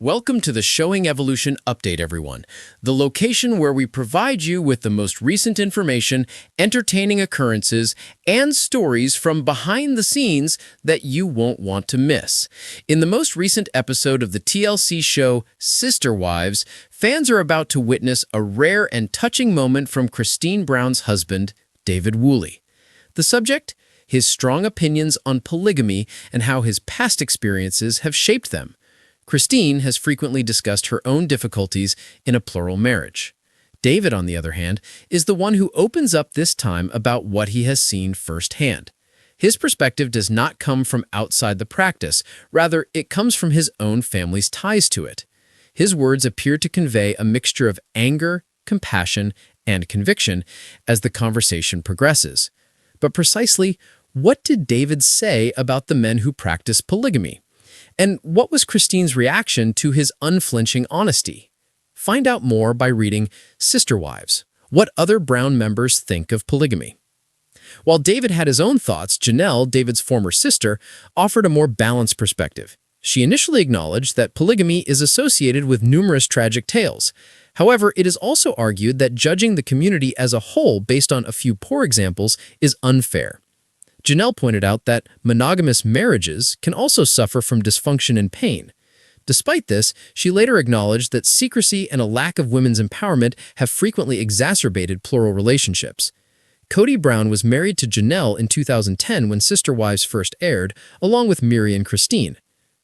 Welcome to the Showing Evolution Update, everyone, the location where we provide you with the most recent information, entertaining occurrences, and stories from behind the scenes that you won't want to miss. In the most recent episode of the TLC show Sister Wives, fans are about to witness a rare and touching moment from Christine Brown's husband, David Woolley. The subject? His strong opinions on polygamy and how his past experiences have shaped them. Christine has frequently discussed her own difficulties in a plural marriage. David, on the other hand, is the one who opens up this time about what he has seen firsthand. His perspective does not come from outside the practice. Rather, it comes from his own family's ties to it. His words appear to convey a mixture of anger, compassion, and conviction as the conversation progresses. But precisely, what did David say about the men who practice polygamy? And what was Christine's reaction to his unflinching honesty? Find out more by reading Sister Wives, What Other Brown Members Think of Polygamy. While David had his own thoughts, Janelle, David's former sister, offered a more balanced perspective. She initially acknowledged that polygamy is associated with numerous tragic tales. However, it is also argued that judging the community as a whole based on a few poor examples is unfair. Janelle pointed out that monogamous marriages can also suffer from dysfunction and pain. Despite this, she later acknowledged that secrecy and a lack of women's empowerment have frequently exacerbated plural relationships. Kody Brown was married to Janelle in 2010 when Sister Wives first aired, along with Miri and Christine.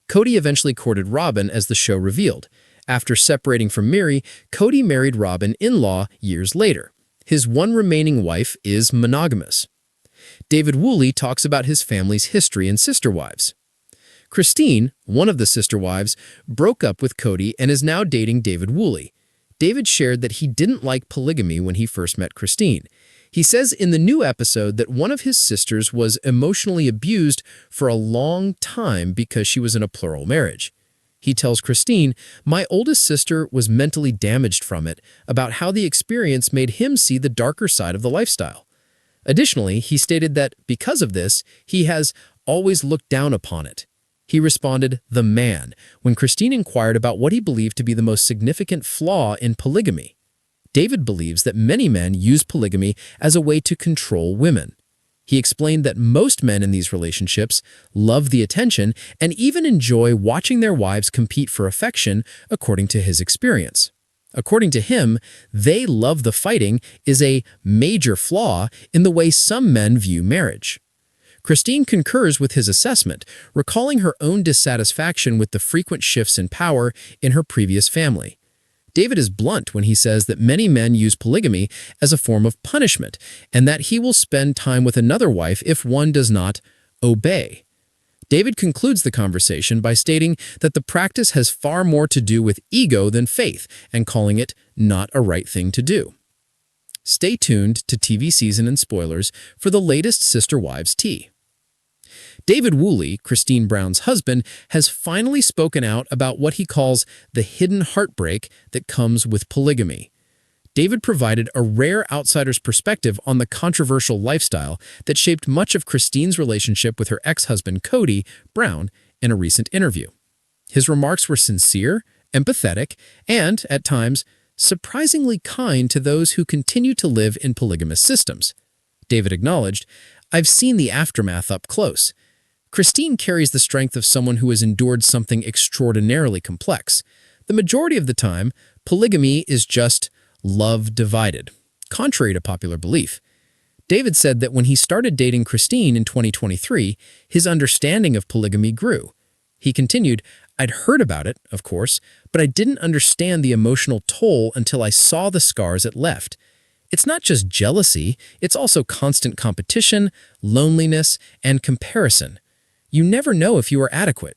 Kody eventually courted Robin, as the show revealed. After separating from Miri, Kody married Robin in-law years later. His one remaining wife is monogamous. David Woolley talks about his family's history in Sister Wives. Christine, one of the Sister Wives, broke up with Kody and is now dating David Woolley. David shared that he didn't like polygamy when he first met Christine. He says in the new episode that one of his sisters was emotionally abused for a long time because she was in a plural marriage. He tells Christine, "My oldest sister was mentally damaged from it," about how the experience made him see the darker side of the lifestyle. Additionally, he stated that because of this, he has always looked down upon it. He responded, "The man," when Christine inquired about what he believed to be the most significant flaw in polygamy. David believes that many men use polygamy as a way to control women. He explained that most men in these relationships love the attention and even enjoy watching their wives compete for affection, according to his experience. According to him, "they love the fighting" is a major flaw in the way some men view marriage. Christine concurs with his assessment, recalling her own dissatisfaction with the frequent shifts in power in her previous family. David is blunt when he says that many men use polygamy as a form of punishment and that he will spend time with another wife if one does not obey. David concludes the conversation by stating that the practice has far more to do with ego than faith and calling it not a right thing to do. Stay tuned to TV season and spoilers for the latest Sister Wives tea. David Woolley, Christine Brown's husband, has finally spoken out about what he calls the hidden heartbreak that comes with polygamy. David provided a rare outsider's perspective on the controversial lifestyle that shaped much of Christine's relationship with her ex-husband Kody Brown in a recent interview. His remarks were sincere, empathetic, and, at times, surprisingly kind to those who continue to live in polygamous systems. David acknowledged, "I've seen the aftermath up close. Christine carries the strength of someone who has endured something extraordinarily complex. The majority of the time, polygamy is just love divided, contrary to popular belief." David said that when he started dating Christine in 2023, his understanding of polygamy grew. He continued, "I'd heard about it, of course, but I didn't understand the emotional toll until I saw the scars it left. It's not just jealousy, it's also constant competition, loneliness, and comparison. You never know if you are adequate."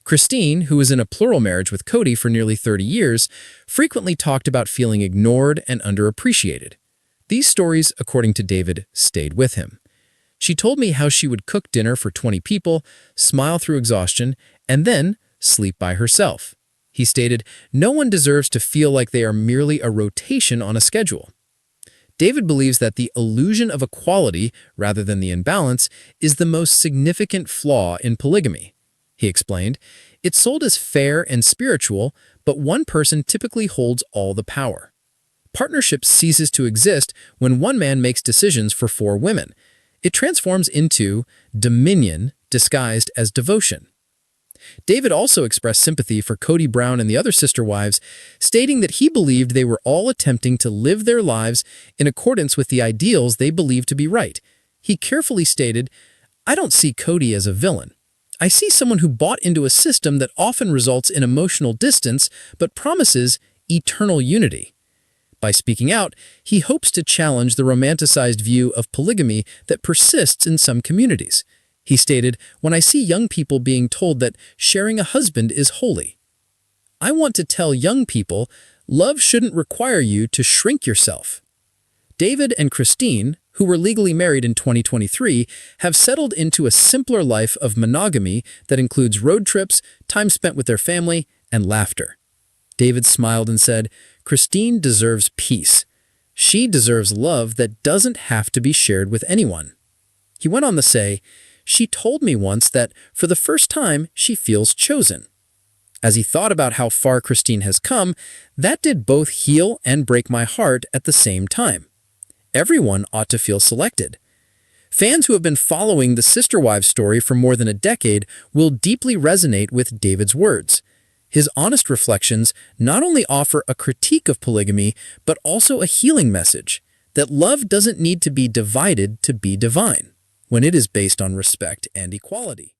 Christine, who was in a plural marriage with Kody for nearly 30 years, frequently talked about feeling ignored and underappreciated. These stories, according to David, stayed with him. "She told me how she would cook dinner for 20 people, smile through exhaustion, and then sleep by herself." He stated, "No one deserves to feel like they are merely a rotation on a schedule." David believes that the illusion of equality, rather than the imbalance, is the most significant flaw in polygamy. He explained, It's sold as fair and spiritual, but one person typically holds all the power. Partnership ceases to exist when one man makes decisions for four women. It transforms into dominion disguised as devotion. David also expressed sympathy for Cody Brown and the other sister wives, stating that he believed they were all attempting to live their lives in accordance with the ideals they believed to be right. He carefully stated, "I don't see Cody as a villain. I see someone who bought into a system that often results in emotional distance but promises eternal unity." By speaking out, he hopes to challenge the romanticized view of polygamy that persists in some communities. He stated, "When I see young people being told that sharing a husband is holy, I want to tell young people, love shouldn't require you to shrink yourself." David and Christine, who were legally married in 2023, have settled into a simpler life of monogamy that includes road trips, time spent with their family, and laughter. David smiled and said, "Christine deserves peace. She deserves love that doesn't have to be shared with anyone." He went on to say, "She told me once that, for the first time, she feels chosen." As he thought about how far Christine has come, that did both heal and break my heart at the same time. Everyone ought to feel selected. Fans who have been following the Sister Wives story for more than a decade will deeply resonate with David's words. His honest reflections not only offer a critique of polygamy, but also a healing message that love doesn't need to be divided to be divine, when it is based on respect and equality.